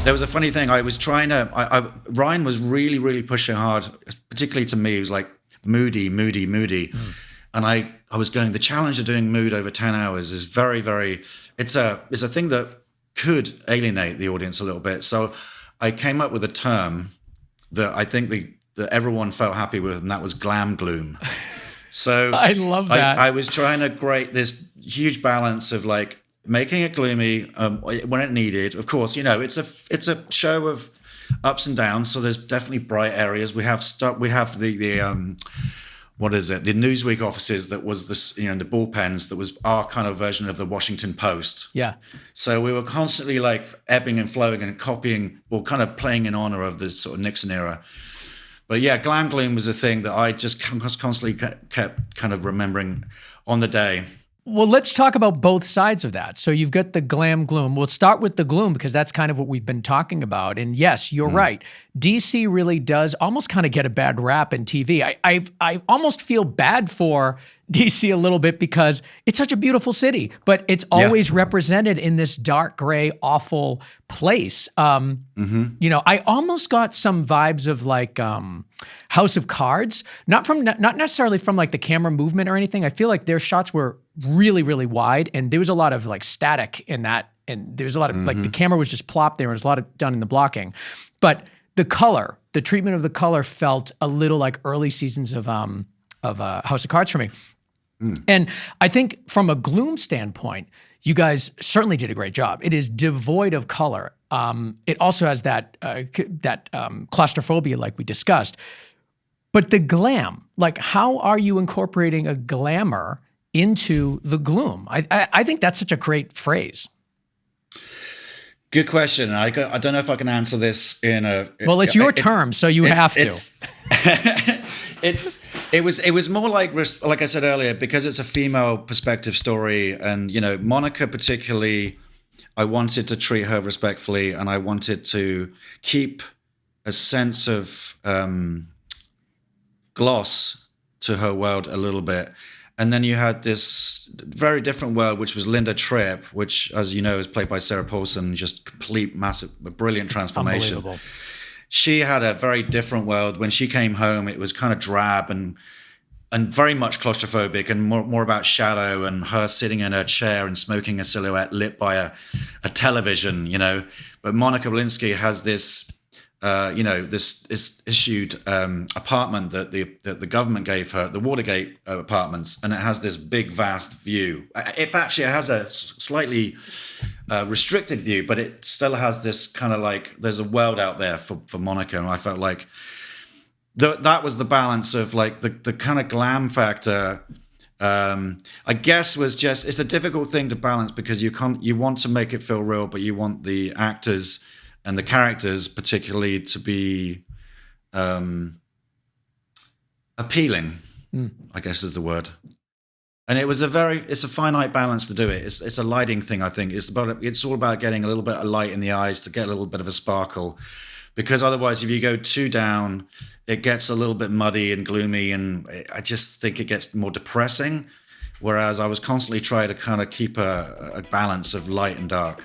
There was a funny thing. I was trying to. Ryan was really pushing hard, particularly to me. He was like moody, and I was going. The challenge of doing mood over 10 hours is very. It's a thing that could alienate the audience a little bit. So I came up with a term that I think that everyone felt happy with, and that was glam gloom. So I love that. I was trying to create this huge balance of like making it gloomy when it needed. Of course, you know, it's a show of ups and downs. So there's definitely bright areas. We have the what is it? The Newsweek offices that was this, you know, the bullpens that was our kind of version of the Washington Post. Yeah. So we were constantly like ebbing and flowing and copying or kind of playing in honor of the sort of Nixon era. But yeah, glam gloom was a thing that I just constantly kept kind of remembering on the day. Well, let's talk about both sides of that. So you've got the glam gloom. We'll start with the gloom because that's kind of what we've been talking about. And yes, you're right. DC really does almost kind of get a bad rap in TV. I almost feel bad for DC a little bit because it's such a beautiful city, but it's always represented in this dark gray, awful place. You know, I almost got some vibes of like House of Cards, not necessarily from like the camera movement or anything. I feel like their shots were really wide, and there was a lot of like static in that, and there was a lot of like the camera was just plopped there. There was a lot of done in the blocking, but the color, the treatment of the color felt a little like early seasons of House of Cards for me. And I think from a gloom standpoint, you guys certainly did a great job. It is devoid of color. It also has that claustrophobia, like we discussed. But the glam, like, how are you incorporating a glamour into the gloom? I think that's such a great phrase. Good question. I don't know if I can answer this in a. Well, it's your term, so you have to. It was more like I said earlier, because it's a female perspective story, and you know, Monica particularly, I wanted to treat her respectfully, and I wanted to keep a sense of gloss to her world a little bit. And then you had this very different world, which was Linda Tripp, which, as you know, is played by Sarah Paulson, just complete, massive, brilliant transformation. Unbelievable. She had a very different world. When she came home, it was kind of drab and very much claustrophobic, and more about shadow and her sitting in her chair and smoking a cigarette lit by a television, you know. But Monica Lewinsky has this, you know, this issued apartment that the government gave her, the Watergate apartments, and it has this big, vast view. It has a slightly restricted view, but it still has this kind of like, there's a world out there for Monica, and I felt like that was the balance of like the kind of glam factor. I guess was just, it's a difficult thing to balance because you want to make it feel real, but you want the actors and the characters particularly to be appealing, I guess is the word. And it's a finite balance to do it. It's a lighting thing, I think. It's all about getting a little bit of light in the eyes to get a little bit of a sparkle, because otherwise if you go too down, it gets a little bit muddy and gloomy, and I just think it gets more depressing. Whereas I was constantly trying to kind of keep a balance of light and dark.